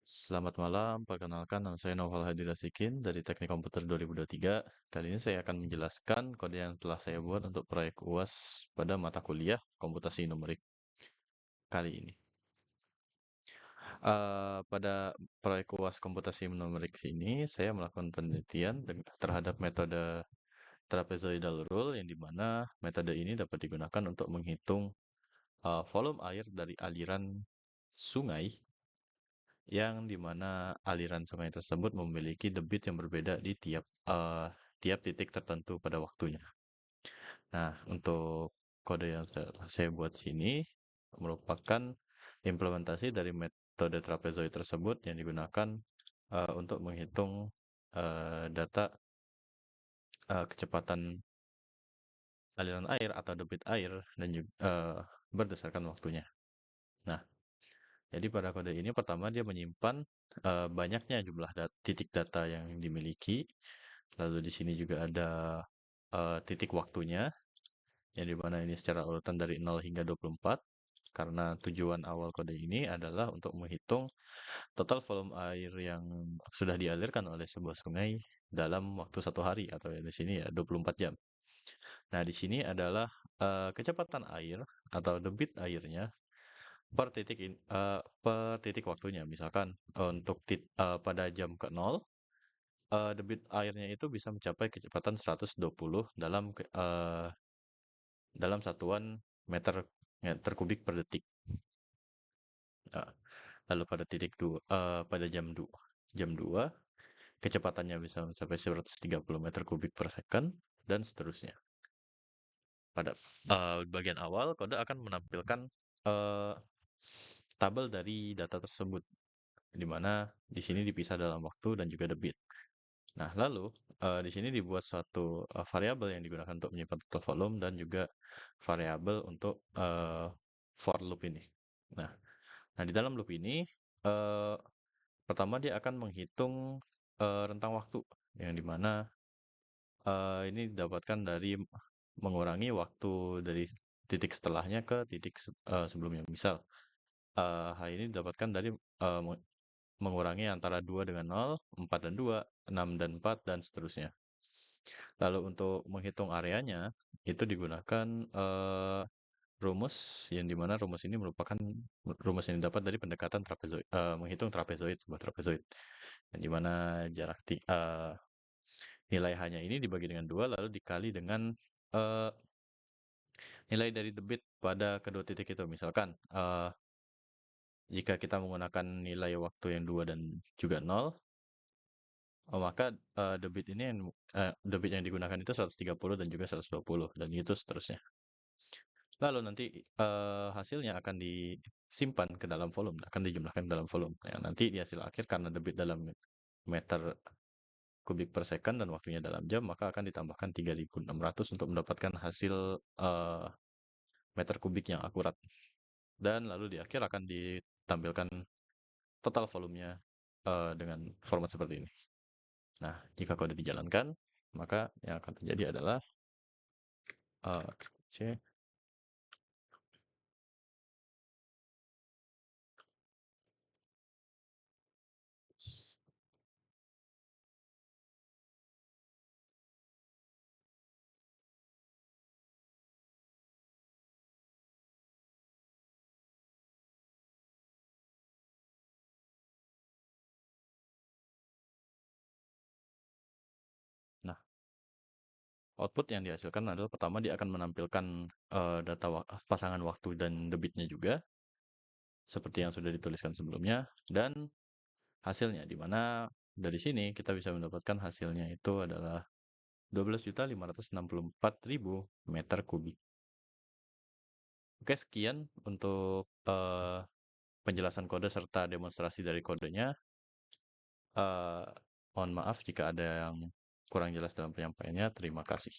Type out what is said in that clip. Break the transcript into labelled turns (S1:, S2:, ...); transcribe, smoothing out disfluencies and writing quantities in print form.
S1: Selamat malam, perkenalkan nama saya Noval Hadi Rasikin dari Teknik Komputer 2023. Kali ini saya akan menjelaskan kode yang telah saya buat untuk proyek UAS pada mata kuliah komputasi numerik kali ini. Pada proyek UAS komputasi numerik ini, saya melakukan penelitian terhadap metode trapezoidal rule yang dimana metode ini dapat digunakan untuk menghitung volume air dari aliran sungai yang dimana aliran sungai tersebut memiliki debit yang berbeda di tiap titik tertentu pada waktunya. Nah, untuk kode yang saya buat sini merupakan implementasi dari metode trapezoid tersebut yang digunakan untuk menghitung data kecepatan aliran air atau debit air dan juga berdasarkan waktunya. Nah, jadi pada kode ini pertama dia menyimpan banyaknya jumlah titik data yang dimiliki. Lalu di sini juga ada titik waktunya, yang dimana ini secara urutan dari 0 hingga 24. Karena tujuan awal kode ini adalah untuk menghitung total volume air yang sudah dialirkan oleh sebuah sungai dalam waktu 1 hari, atau di sini ya 24 jam. Nah, di sini adalah kecepatan air atau debit airnya per titik waktunya. Misalkan untuk pada jam ke-0, debit airnya itu bisa mencapai kecepatan 120 dalam satuan meter kubik per detik. Nah, lalu pada jam 2 kecepatannya bisa mencapai 130 meter kubik per second dan seterusnya. Pada bagian awal kode akan menampilkan uh, tabel dari data tersebut, di mana di sini dipisah dalam waktu dan juga debit. Nah, lalu di sini dibuat suatu variabel yang digunakan untuk menyimpan total volume dan juga variabel untuk for loop ini. Nah, di dalam loop ini eh, pertama dia akan menghitung rentang waktu yang dimana ini didapatkan dari mengurangi waktu dari titik setelahnya ke titik sebelumnya. Misal hal ini didapatkan dari mengurangi antara 2 dengan 0, 4 dan 2, 6 dan 4, dan seterusnya. Lalu untuk menghitung areanya, itu digunakan rumus, yang dimana rumus ini merupakan rumus yang didapat dari pendekatan trapezoid, menghitung sebuah trapezoid. Yang dimana nilai hanya ini dibagi dengan 2, lalu dikali dengan uh, nilai dari debit pada kedua titik itu. Misalkan, jika kita menggunakan nilai waktu yang 2 dan juga 0, maka debit yang digunakan itu 130 dan juga 120, dan gitu seterusnya. Lalu nanti hasilnya akan disimpan ke dalam volume, akan dijumlahkan ke dalam volume. Yang nanti di hasil akhir, karena debit dalam meter kubik per second dan waktunya dalam jam, maka akan ditambahkan 3600 untuk mendapatkan hasil meter kubik yang akurat. Dan lalu di akhir akan ditampilkan total volumenya dengan format seperti ini. Nah, jika kode dijalankan, maka yang akan terjadi adalah C. Nah, output yang dihasilkan adalah pertama dia akan menampilkan data pasangan waktu dan debitnya juga, seperti yang sudah dituliskan sebelumnya, dan hasilnya, di mana dari sini kita bisa mendapatkan hasilnya itu adalah 12.564.000 meter kubik. Oke, sekian untuk penjelasan kode serta demonstrasi dari kodenya. Mohon maaf jika ada yang kurang jelas dalam penyampaiannya. Terima kasih.